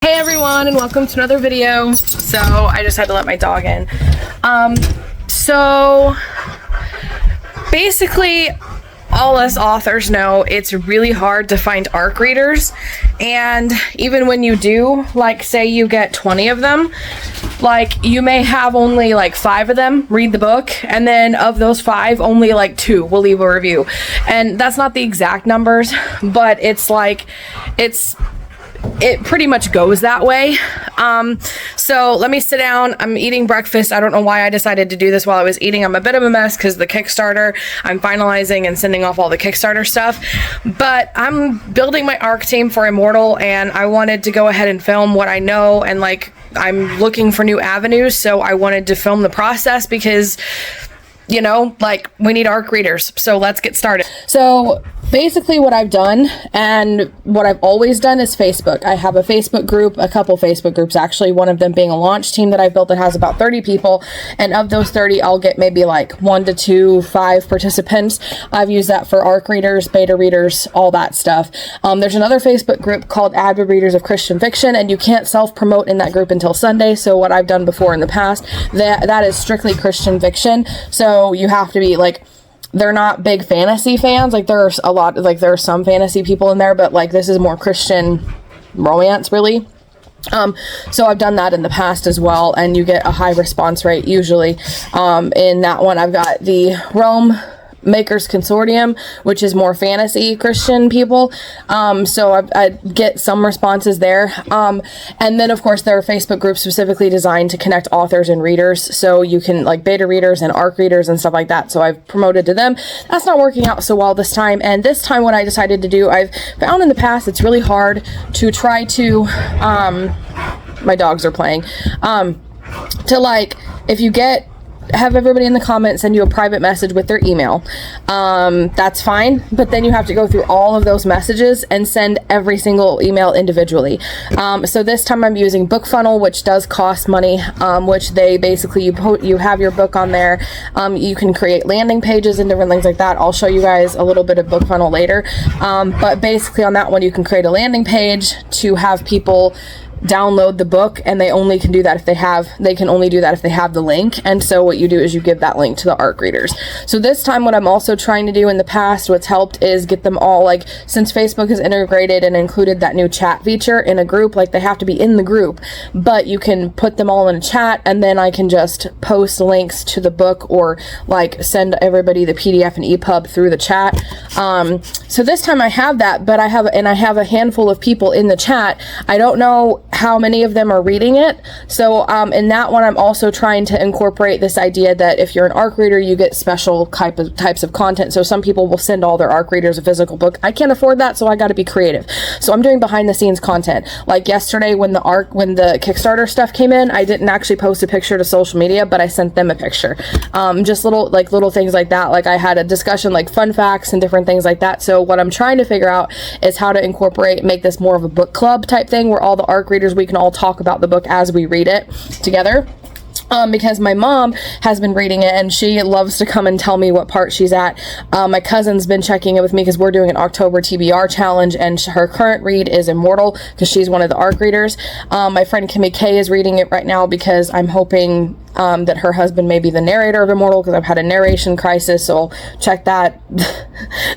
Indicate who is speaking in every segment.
Speaker 1: Hey everyone, and welcome to another video. So I just had to let my dog in. So basically all us authors know it's really hard to find ARC readers, and even when you do, like say you get 20 of them, like you may have only like 5 of them read the book, and then of those 5 only like 2 will leave a review. And that's not the exact numbers, but it's like it pretty much goes that way. So let me sit down. I'm eating breakfast. I don't know why I decided to do this while I was eating. I'm a bit of a mess because the Kickstarter, I'm finalizing and sending off all the Kickstarter stuff, but I'm building my ARC team for Immortal, and I wanted to go ahead and film what I know, and like I'm looking for new avenues, so I wanted to film the process because, you know, like we need ARC readers. So let's get started. So basically what I've done, and what I've always done, is Facebook. I have a Facebook group, a couple Facebook groups actually, one of them being a launch team that I've built that has about 30 people, and of those 30 I'll get maybe like 1 to 2, 5 participants. I've used that for ARC readers, beta readers, all that stuff. There's another Facebook group called Avid Readers of Christian Fiction, and you can't self-promote in that group until Sunday. So what I've done before in the past, that is strictly Christian fiction, so you have to be like, they're not big fantasy fans. Like there's a lot, like there are some fantasy people in there, but like this is more Christian romance really. So I've done that in the past as well, and you get a high response rate usually. In that one I've got the Rome Makers Consortium, which is more fantasy Christian people. So I get some responses there. And then of course there are Facebook groups specifically designed to connect authors and readers. So you can like beta readers and ARC readers and stuff like that. So I've promoted to them. That's not working out so well this time. And this time what I decided to do, I've found in the past it's really hard to try to, my dogs are playing, to like, if you have everybody in the comments send you a private message with their email, that's fine, but then you have to go through all of those messages and send every single email individually. So this time I'm using BookFunnel, which does cost money, which they basically, you have your book on there, you can create landing pages and different things like that. I'll show you guys a little bit of BookFunnel later, but basically on that one you can create a landing page to have people download the book, and they only can do that if they can only do that if they have the link. And so what you do is you give that link to the ARC readers. So this time what I'm also trying to do, in the past what's helped, is get them all, like since Facebook has integrated and included that new chat feature in a group, like they have to be in the group, but you can put them all in a chat, and then I can just post links to the book, or like send everybody the PDF and EPUB through the chat. So this time I have that, but I have a handful of people in the chat. I don't know how many of them are reading it. So in that one I'm also trying to incorporate this idea that if you're an ARC reader you get special types of content. So some people will send all their ARC readers a physical book. I can't afford that, so I got to be creative. So I'm doing behind the scenes content. Like yesterday when the Kickstarter stuff came in, I didn't actually post a picture to social media, but I sent them a picture. Just little things like that. Like I had a discussion, like fun facts and different things like that. So what I'm trying to figure out is how to make this more of a book club type thing, where all the ARC readers, we can all talk about the book as we read it together. Because my mom has been reading it, and she loves to come and tell me what part she's at. My cousin's been checking in with me because we're doing an October TBR challenge, and her current read is Immortal because she's one of the ARC readers. My friend Kimmy K is reading it right now because I'm hoping that her husband may be the narrator of Immortal, because I've had a narration crisis, so I'll check that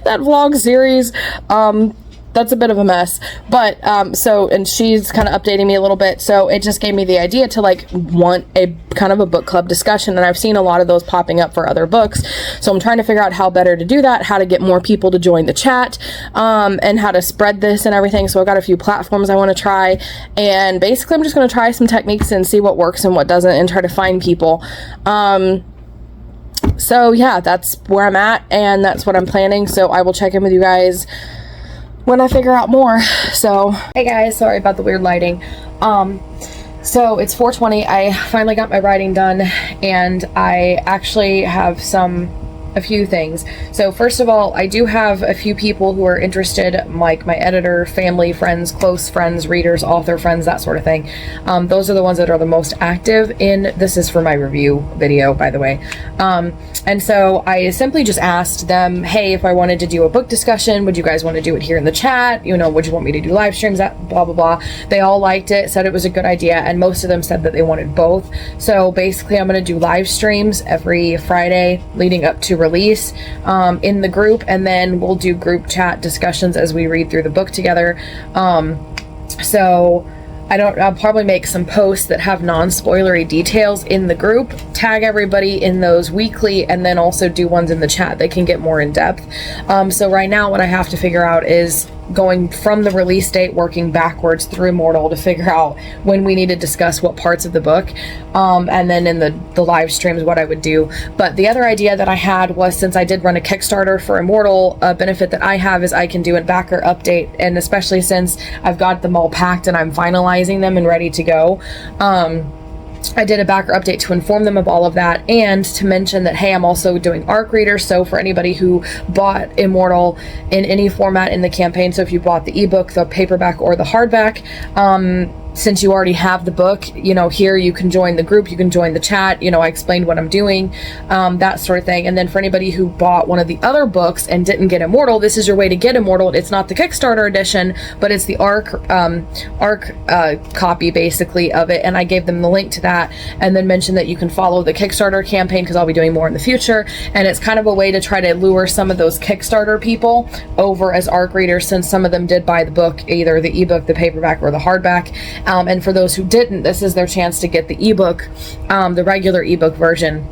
Speaker 1: that vlog series. That's a bit of a mess, but and she's kind of updating me a little bit, so it just gave me the idea to like want a kind of a book club discussion, and I've seen a lot of those popping up for other books, so I'm trying to figure out how better to do that, how to get more people to join the chat, and how to spread this and everything. So I've got a few platforms I want to try, and basically I'm just going to try some techniques and see what works and what doesn't, and try to find people. So yeah, that's where I'm at, and that's what I'm planning. So I will check in with you guys when I figure out more. So hey guys, sorry about the weird lighting. So it's 4:20. I finally got my writing done, and I actually have some a few things. So first of all, I do have a few people who are interested, like my editor, family, friends, close friends, readers, author friends, that sort of thing. Those are the ones that are the most active in, this is for my review video, by the way. And so I simply just asked them, hey, if I wanted to do a book discussion, would you guys want to do it here in the chat? You know, would you want me to do live streams, that blah, blah, blah. They all liked it, said it was a good idea, and most of them said that they wanted both. So basically I'm going to do live streams every Friday leading up to release in the group, and then we'll do group chat discussions as we read through the book together. So I'll probably make some posts that have non-spoilery details in the group, tag everybody in those weekly, and then also do ones in the chat that can get more in depth. So right now what I have to figure out is going from the release date, working backwards through Immortal to figure out when we need to discuss what parts of the book, and then in the live streams what I would do. But the other idea that I had was, since I did run a Kickstarter for Immortal, a benefit that I have is I can do a backer update, and especially since I've got them all packed and I'm finalizing them and ready to go, I did a backer update to inform them of all of that, and to mention that, hey, I'm also doing ARC readers. So for anybody who bought Immortal in any format in the campaign, so if you bought the ebook, the paperback, or the hardback, since you already have the book, you know, here you can join the group, you can join the chat, you know, I explained what I'm doing, that sort of thing. And then for anybody who bought one of the other books and didn't get Immortal, this is your way to get Immortal. It's not the Kickstarter edition, but it's the ARC copy basically of it, and I gave them the link to that, and then mentioned that you can follow the Kickstarter campaign because I'll be doing more in the future, and it's kind of a way to try to lure some of those Kickstarter people over as ARC readers, since some of them did buy the book, either the ebook, the paperback, or the hardback. And for those who didn't, this is their chance to get the ebook, the regular ebook version,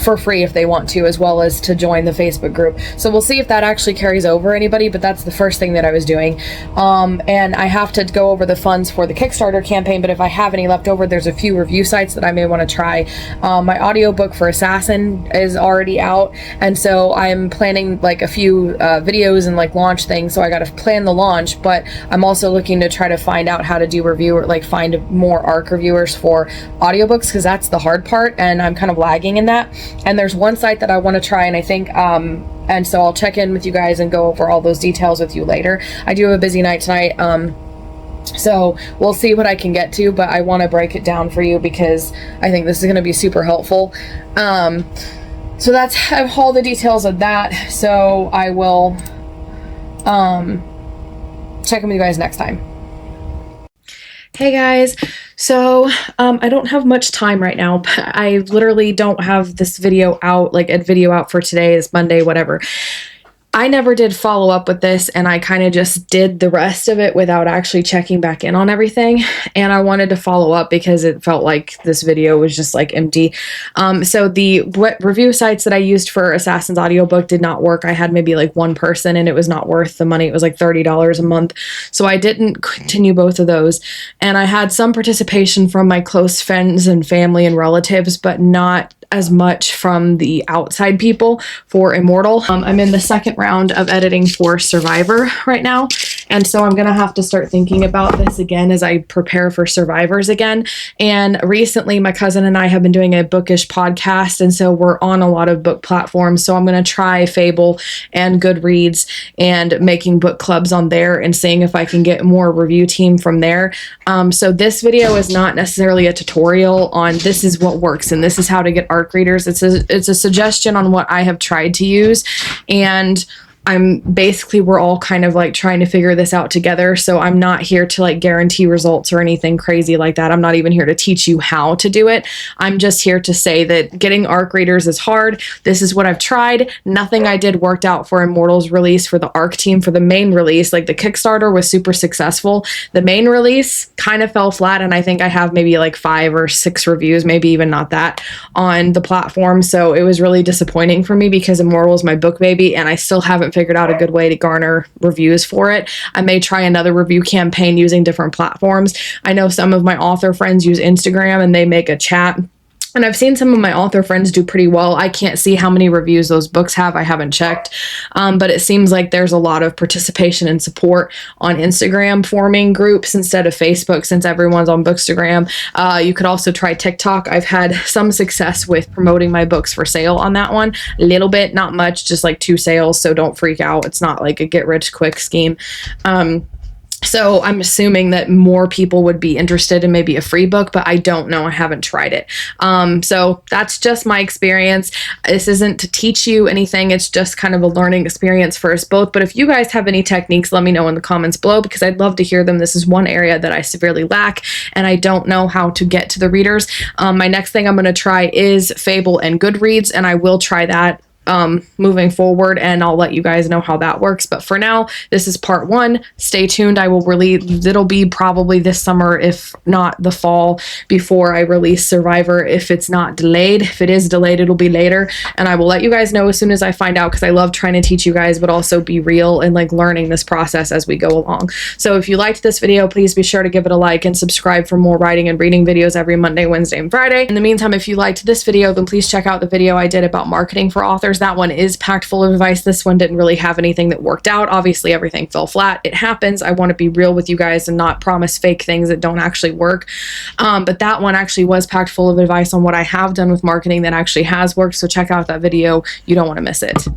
Speaker 1: for free if they want to, as well as to join the Facebook group. So we'll see if that actually carries over anybody, but that's the first thing that I was doing. And I have to go over the funds for the Kickstarter campaign, but if I have any left over, there's a few review sites that I may want to try. My audiobook for Assassin is already out, and so I'm planning like a few videos and like launch things, so I got to plan the launch, but I'm also looking to try to find out how to do review, or like find more ARC reviewers for audiobooks, because that's the hard part, and I'm kind of lagging in that. And there's one site that I want to try, and I think and so I'll check in with you guys and go over all those details with you later. I do have a busy night tonight, so we'll see what I can get to, but I want to break it down for you because I think this is going to be super helpful. So that's all the details of that, so I will check in with you guys next time. Hey guys, so I don't have much time right now, but I literally don't have this video out, like a video out for today, it's Monday, whatever. I never did follow up with this, and I kind of just did the rest of it without actually checking back in on everything, and I wanted to follow up because it felt like this video was just like empty. So the review sites that I used for Assassin's audiobook did not work. I had maybe like one person, and it was not worth the money. It was like $30 a month, so I didn't continue both of those. And I had some participation from my close friends and family and relatives, but not as much from the outside people for Immortal. I'm in the second round of editing for Survivor right now, and so I'm gonna have to start thinking about this again as I prepare for Survivors again. And recently my cousin and I have been doing a bookish podcast, and so we're on a lot of book platforms, so I'm gonna try Fable and Goodreads and making book clubs on there and seeing if I can get more review team from there. So this video is not necessarily a tutorial on this is what works and this is how to get ARC readers. It's a suggestion on what I have tried to use, and we're all kind of like trying to figure this out together. So I'm not here to like guarantee results or anything crazy like that. I'm not even here to teach you how to do it. I'm just here to say that getting ARC readers is hard. This is what I've tried. Nothing I did worked out for Immortal's release for the ARC team. For the main release, like the Kickstarter was super successful. The main release kind of fell flat, and I think I have maybe like 5 or 6 reviews, maybe even not that, on the platform. So it was really disappointing for me because Immortal is my book baby, and I still haven't figured out a good way to garner reviews for it. I may try another review campaign using different platforms. I know some of my author friends use Instagram, and they make a chat And I've seen some of my author friends do pretty well. I can't see how many reviews those books have. I haven't checked. But it seems like there's a lot of participation and support on Instagram forming groups instead of Facebook, since everyone's on Bookstagram. You could also try TikTok. I've had some success with promoting my books for sale on that one. A little bit, not much, just like 2 sales. So don't freak out. It's not like a get rich quick scheme. So I'm assuming that more people would be interested in maybe a free book, but I don't know. I haven't tried it. So that's just my experience. This isn't to teach you anything. It's just kind of a learning experience for us both. But if you guys have any techniques, let me know in the comments below, because I'd love to hear them. This is one area that I severely lack, and I don't know how to get to the readers. My next thing I'm going to try is Fable and Goodreads, and I will try that moving forward, and I'll let you guys know how that works. But for now, this is part 1. Stay tuned. I will release, it'll be probably this summer, if not the fall, before I release Survivor, if it's not delayed. If it is delayed, it'll be later, and I will let you guys know as soon as I find out, because I love trying to teach you guys, but also be real and like learning this process as we go along. So if you liked this video, please be sure to give it a like and subscribe for more writing and reading videos every Monday, Wednesday, and Friday. In the meantime, if you liked this video, then please check out the video I did about marketing for authors. That one is packed full of advice. This one didn't really have anything that worked out. Obviously, everything fell flat. It happens. I want to be real with you guys and not promise fake things that don't actually work. But that one actually was packed full of advice on what I have done with marketing that actually has worked. So check out that video. You don't want to miss it.